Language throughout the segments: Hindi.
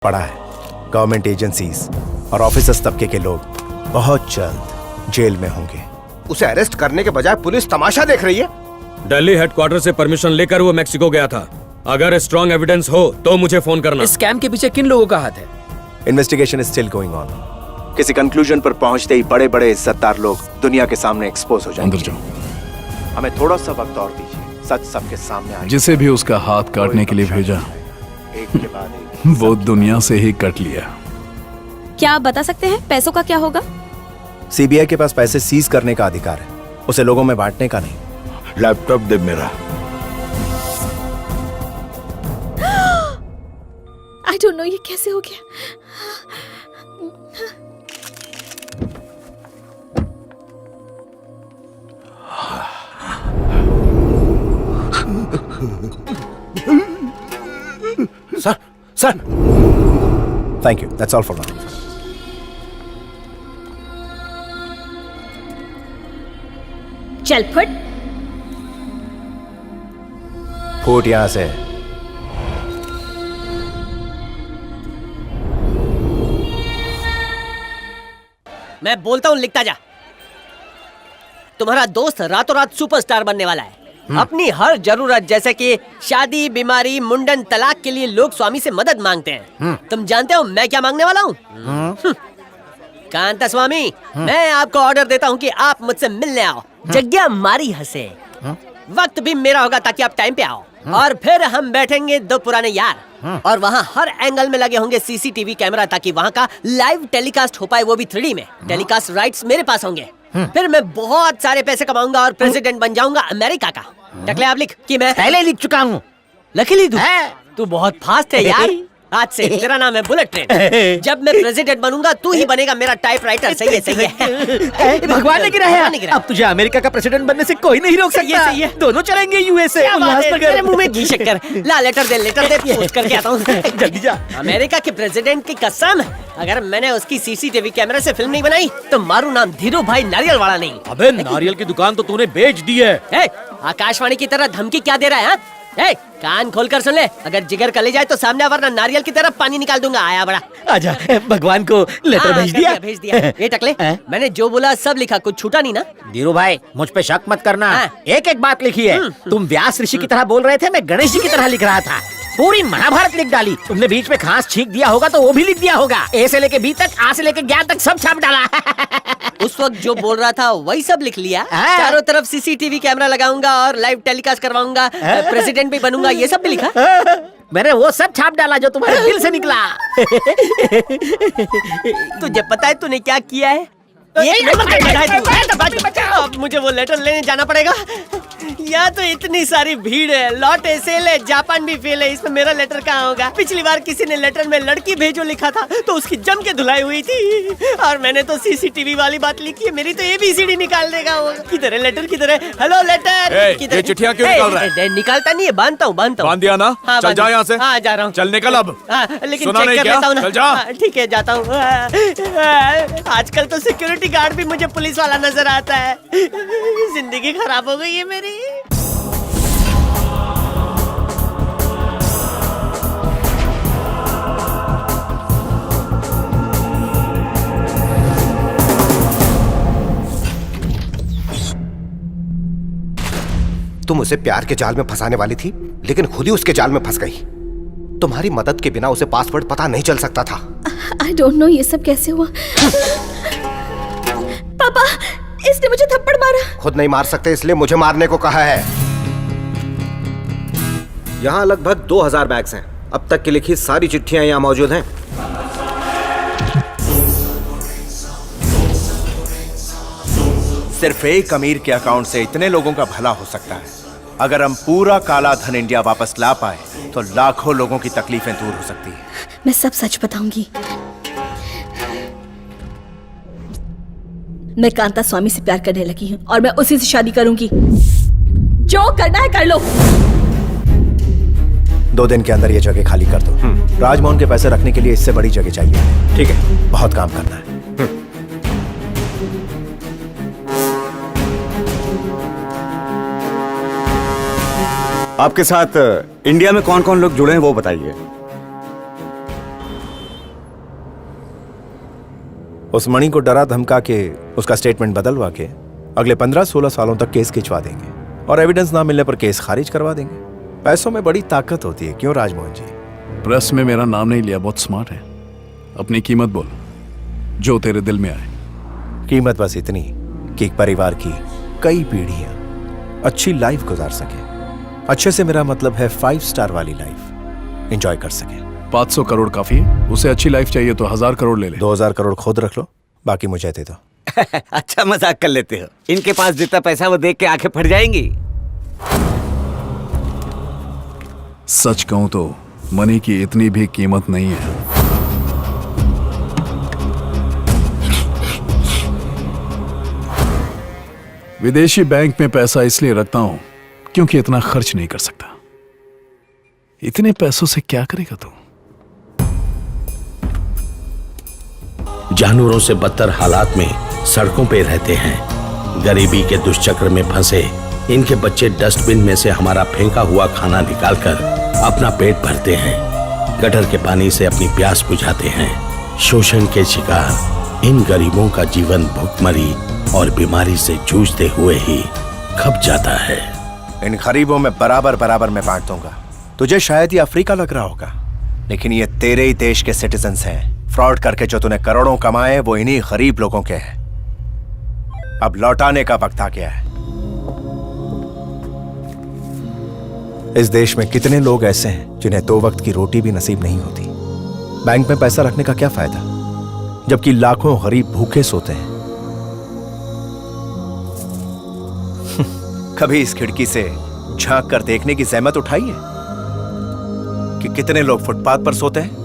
पड़ा है। गवर्नमेंट एजेंसीज और ऑफिसर्स तबके के लोग बहुत जल्द जेल में होंगे। उसे अरेस्ट करने के बजाय पुलिस तमाशा देख रही है। दिल्ली हेडक्वार्टर से परमिशन लेकर वो मेक्सिको गया था। अगर स्ट्रॉन्ग एविडेंस हो तो मुझे फोन करना। इस स्कैम के पीछे किन लोगों का हाथ है? Investigation is still going on. किसी कंक्लूजन पर पहुंचते ही बड़े बड़े इज्जतदार लोग दुनिया के सामने एक्सपोज हो जाएंगे। अंदर जाओ। हमें थोड़ा सा वक्त और दीजिए, सच सबके सामने आएगा। जिसे भी उसका हाथ काटने के लिए भेजा एक के बाद एक वो दुनिया से ही कट लिया। क्या आप बता सकते हैं पैसों का क्या होगा? सीबीआई के पास पैसे सीज करने का अधिकार है, उसे लोगों में बांटने का नहीं। लैपटॉप दे मेरा। आई डोंट नो ये कैसे हो गया। Sir sir thank you, that's all for now. चल फुट। फूट यहां से। मैं बोलता हूँ लिखता जा। तुम्हारा दोस्त रातों रात सुपरस्टार बनने वाला है। अपनी हर जरूरत जैसे कि शादी, बीमारी, मुंडन, तलाक के लिए लोग स्वामी से मदद मांगते हैं। तुम जानते हो मैं क्या मांगने वाला हूँ? कांता स्वामी, मैं आपको ऑर्डर देता हूँ कि आप मुझसे मिलने आओ। जग्या मारी हंसे। वक्त भी मेरा होगा ताकि आप टाइम पे आओ। और फिर हम बैठेंगे दो पुराने यार और वहाँ हर एंगल में लगे होंगे सीसीटीवी कैमरा ताकि वहाँ का लाइव टेलीकास्ट हो पाए, वो भी 3D में। टेलीकास्ट राइट्स मेरे पास होंगे। फिर मैं बहुत सारे पैसे कमाऊंगा और प्रेसिडेंट बन जाऊंगा अमेरिका का। टकले आप लिख कि मैं पहले लिख चुका हूँ। लकीली तू बहुत फास्ट है यार। आज से तेरा नाम है बुलेट ट्रेन। जब मैं प्रेसिडेंट बनूंगा तू ही बनेगा मेरा टाइपराइटर। सही है, सही है। भगवान ने गिराया। अब तुझे अमेरिका का प्रेसिडेंट बनने से कोई नहीं रोक सकता। सही है। दोनों चलेंगे यूएसए। तेरे मुंह में घी शक्कर। ला लेटर दे पूछ करके आता हूँ। जल्दी जा। अमेरिका के प्रेसिडेंट की कसम, अगर मैंने उसकी सीसीटीवी कैमरे से फिल्म नहीं बनाई तो मारू नाम धीरू भाई नारियल वाला नहीं। अबे नारियल की दुकान तो तूने बेच दी है। आकाशवाणी की तरह धमकी क्या दे रहा है? कान खोलकर सुन ले, अगर जिगर कले जाए तो सामने वरना नारियल की तरफ पानी निकाल दूंगा। आया बड़ा। आजा, भगवान को लेटर भेज दिया। भेज दिया। ये टकले, मैंने जो बोला सब लिखा, कुछ छूटा नहीं ना? धीरू भाई मुझ पे शक मत करना। एक एक बात लिखी है। तुम व्यास ऋषि की तरह बोल रहे थे, मैं गणेश जी की तरह लिख रहा था। पूरी महाभारत लिख डाली। तुमने बीच में खास छींक दिया होगा तो वो भी लिख दिया होगा। ए से लेके बी तक, आ से लेके ज्ञान तक सब छाप डाला। उस वक्त जो बोल रहा था वही सब लिख लिया। चारों तरफ सीसीटीवी कैमरा लगाऊंगा और लाइव टेलीकास्ट करवाऊंगा, प्रेसिडेंट भी बनूंगा, ये सब भी लिखा। मैंने वो सब छाप डाला जो तुम्हारे दिल से निकला। तुझे पता है तूने क्या किया है? अब मुझे वो लेटर लेने जाना पड़ेगा। या तो इतनी सारी भीड़ है, लॉट है, सेल है, जापान भी फेल है, इसमें मेरा लेटर कहाँ होगा? पिछली बार किसी ने लेटर में लड़की भेजो लिखा था तो उसकी जम के धुलाई हुई थी और मैंने तो सीसीटीवी वाली बात लिखी है। मेरी तो ABCD निकाल देगा वो। किधर है लेटर, किधर है? Hello letter. ये चिट्ठियाँ क्यों निकाल रहा है? निकालता नहीं है, बांधता हूँ। बांध दिया ना? हाँ, चल जा यहाँ से। हाँ जा रहा हूँ। चल निकल अब। लेकिन सुना चेक नहीं कर क्या? लेता हूँ ना। चल जा। ठीक है, जाता हूँ। आजकल तो सिक्योरिटी गार्ड भी मुझे पुलिस वाला नजर आता है। जिंदगी खराब हो गई है मेरी। तुम उसे प्यार के जाल में फंसाने वाली थी, लेकिन खुद ही उसके जाल में फंस गई। तुम्हारी मदद के बिना उसे पासवर्ड पता नहीं चल सकता था। आई डोंट नो ये सब कैसे हुआ। पापा, इसने मुझे थप्पड़ मारा। खुद नहीं मार सकते इसलिए मुझे मारने को कहा है। यहाँ लगभग 2000 बैग्स हैं। अब तक की लिखी सारी चिट्ठियां यहाँ मौजूद हैं। सिर्फ एक अमीर के अकाउंट से इतने लोगों का भला हो सकता है। अगर हम पूरा काला धन इंडिया वापस ला पाए तो लाखों लोगों की तकलीफें दूर हो सकती है। मैं सब सच बताऊंगी। मैं कांता स्वामी से प्यार करने लगी हूँ और मैं उसी से शादी करूंगी। जो करना है कर लो। 2 दिन के अंदर ये जगह खाली कर दो। राजमोहन के पैसे रखने के लिए इससे बड़ी जगह चाहिए। ठीक है, बहुत काम करना है। आपके साथ इंडिया में कौन कौन लोग जुड़े हैं वो बताइए। उस मणि को डरा धमका के उसका स्टेटमेंट बदलवा के अगले 15-16 सालों तक केस खिंचवा देंगे और एविडेंस ना मिलने पर केस खारिज करवा देंगे। पैसों में बड़ी ताकत होती है, क्यों राजमोहन जी? प्रेस में मेरा नाम नहीं लिया, बहुत स्मार्ट है। अपनी कीमत बोल, जो तेरे दिल में आए। कीमत बस इतनी कि एक परिवार की कई पीढ़ियां अच्छी लाइफ गुजार सके। अच्छे से मेरा मतलब है 5 स्टार वाली लाइफ एंजॉय कर सके। 500 करोड़ काफी है? उसे अच्छी लाइफ चाहिए तो 1000 करोड़ ले ले। 2000 करोड़ खुद रख लो, बाकी मुझे दे दो। अच्छा मजाक कर लेते हो। इनके पास जितना पैसा वो देख के आंखें फट जाएंगी। सच कहूं तो मनी की इतनी भी कीमत नहीं है। विदेशी बैंक में पैसा इसलिए रखता हूं क्योंकि इतना खर्च नहीं कर सकता। इतने पैसों से क्या करेगा तू? जानवरों से बदतर हालात में सड़कों पे रहते हैं। गरीबी के दुष्चक्र में फंसे इनके बच्चे डस्टबिन में से हमारा फेंका हुआ खाना निकालकर अपना पेट भरते हैं। गटर के पानी से अपनी प्यास बुझाते हैं। शोषण के शिकार इन गरीबों का जीवन भुखमरी और बीमारी से जूझते हुए ही खप जाता है। इन गरीबों में बराबर बराबर मैं बांट दूंगा। तुझे शायद ये अफ्रीका लग रहा होगा, लेकिन ये तेरे ही देश के सिटीजन्स हैं। फ्रॉड करके जो तूने करोड़ों कमाए वो इन्हीं गरीब लोगों के हैं। अब लौटाने का वक्त आ गया है। इस देश में कितने लोग ऐसे हैं जिन्हें 2 वक्त की रोटी भी नसीब नहीं होती। बैंक में पैसा रखने का क्या फायदा जबकि लाखों गरीब भूखे सोते हैं। कभी इस खिड़की से झांक कर देखने की जहमत उठाई है कि कितने लोग फुटपाथ पर सोते हैं?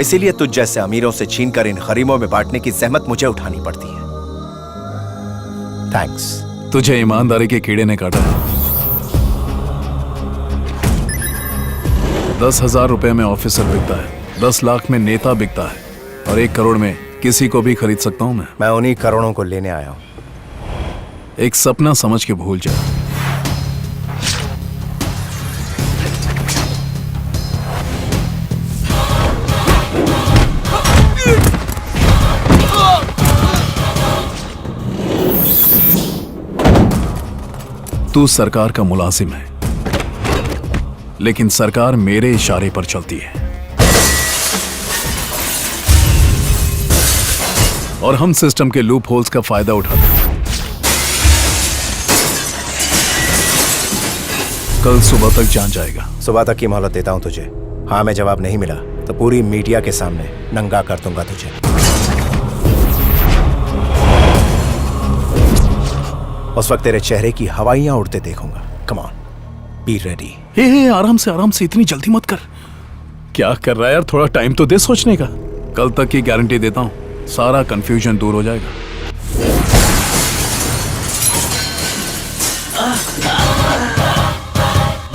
इसीलिए तुझ जैसे अमीरों से छीनकर इन गरीबों में बांटने की जहमत मुझे उठानी पड़ती है। थैंक्स। तुझे ईमानदारी के कीड़े ने काटा है। 10,000 रुपए में ऑफिसर बिकता है, 10 लाख में नेता बिकता है और 1 करोड़ में किसी को भी खरीद सकता हूं मैं। मैं उन्हीं करोड़ों को लेने आया हूं। एक सपना समझ के भूल जा। तू सरकार का मुलाजिम है, लेकिन सरकार मेरे इशारे पर चलती है और हम सिस्टम के लूप होल्स का फायदा उठाते हैं। कल सुबह तक जान जाएगा। सुबह तक की मोहलत देता हूं तुझे। हाँ में जवाब नहीं मिला तो पूरी मीडिया के सामने नंगा कर दूंगा तुझे। उस वक्त तेरे चेहरे की हवाइयां उड़ते देखूंगा। Come on, be ready. Hey आराम से, इतनी जल्दी मत कर। क्या कर रहा है यार, थोड़ा टाइम तो दे सोचने का। कल तक की गारंटी देता हूं, सारा कंफ्यूजन दूर हो जाएगा।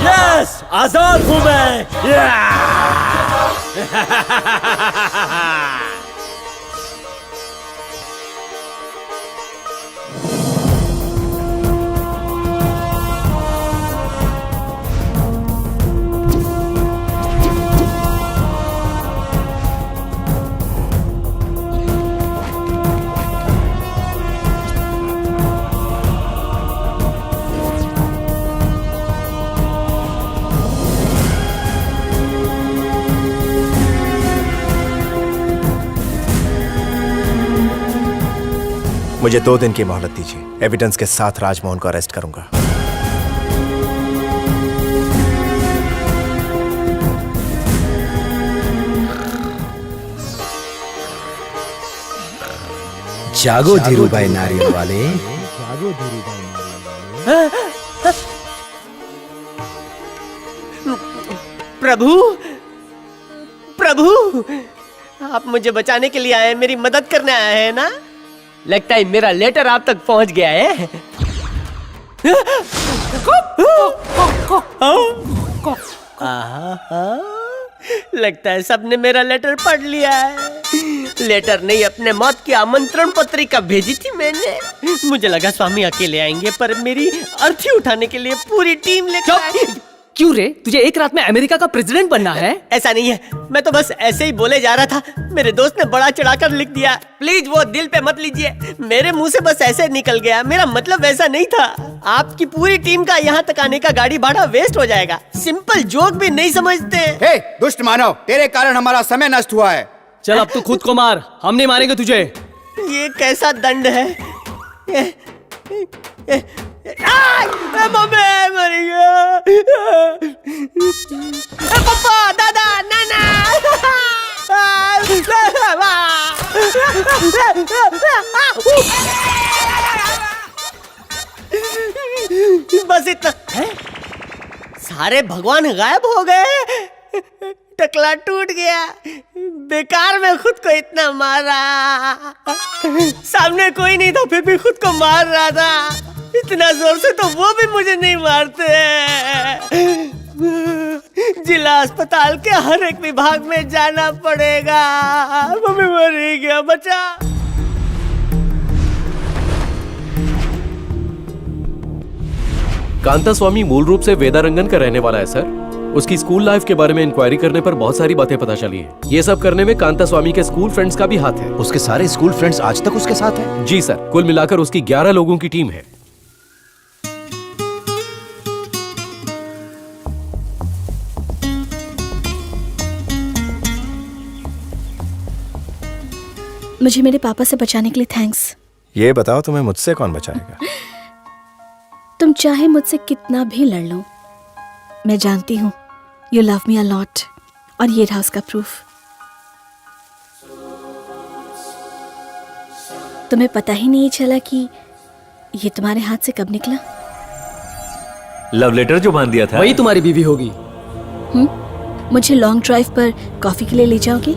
यस, आजाद हूं मैं। मुझे 2 दिन की मोहलत दीजिए। एविडेंस के साथ राजमोहन को अरेस्ट करूंगा। जागो धीरूभाई नारियल वाले। प्रभु, प्रभु, आप मुझे बचाने के लिए आए, मेरी मदद करने आए हैं ना? लगता है मेरा लेटर आप तक पहुंच गया है। लगता है सबने मेरा लेटर पढ़ लिया है। लेटर नहीं, अपने मौत की आमंत्रण पत्रिका भेजी थी मैंने। मुझे लगा स्वामी अकेले आएंगे, पर मेरी अर्थी उठाने के लिए पूरी टीम लेकर आए। क्यों रे, तुझे एक रात में अमेरिका का प्रेसिडेंट बनना है? ऐसा नहीं है, मैं तो बस ऐसे ही बोले जा रहा था। मेरे दोस्त ने बड़ा चढ़ाकर लिख दिया, प्लीज वो दिल पे मत लीजिए। मेरे मुंह से बस ऐसे निकल गया, मेरा मतलब वैसा नहीं था। आपकी पूरी टीम का यहाँ तक आने का गाड़ी भाड़ा वेस्ट हो जाएगा। सिंपल जोक भी नहीं समझते। हे दुष्ट मानव, तेरे कारण हमारा समय नष्ट हुआ है। चल अब तू खुद को मार, हम नहीं मारेंगे तुझे। ये कैसा दंड है? मम्मी मर गया। पापा, दादा, नाना। बस इतना है? सारे भगवान गायब हो गए। टकला टूट गया। बेकार में खुद को इतना मारा। सामने कोई नहीं था फिर भी खुद को मार रहा था। इतना जोर से तो वो भी मुझे नहीं मारते। जिला अस्पताल के हर एक विभाग में जाना पड़ेगा। मम्मी मर ही गया, बचा। कांता स्वामी मूल रूप से वेदारंगन का रहने वाला है सर। उसकी स्कूल लाइफ के बारे में इंक्वायरी करने पर बहुत सारी बातें पता चली हैं। ये सब करने में कांता स्वामी के स्कूल फ्रेंड्स का भी हाथ है। उसके सारे स्कूल फ्रेंड्स आज तक उसके साथ हैं? जी सर, कुल मिलाकर उसकी 11 लोगों की टीम है। मुझे मेरे पापा से बचाने के लिए थैंक्स। ये बताओ तुम्हें मुझसे कौन बचाएगा? तुम चाहे मुझसे कितना भी लड़ लो, मैं जानती हूँ you love me a lot. और ये रहा उसका प्रूफ। तुम्हें पता ही नहीं चला कि ये तुम्हारे हाथ से कब निकला? लव लेटर जो बांध दिया था वही तुम्हारी बीवी होगी। मुझे लॉन्ग ड्राइव पर कॉफी के लिए ले जाओगे?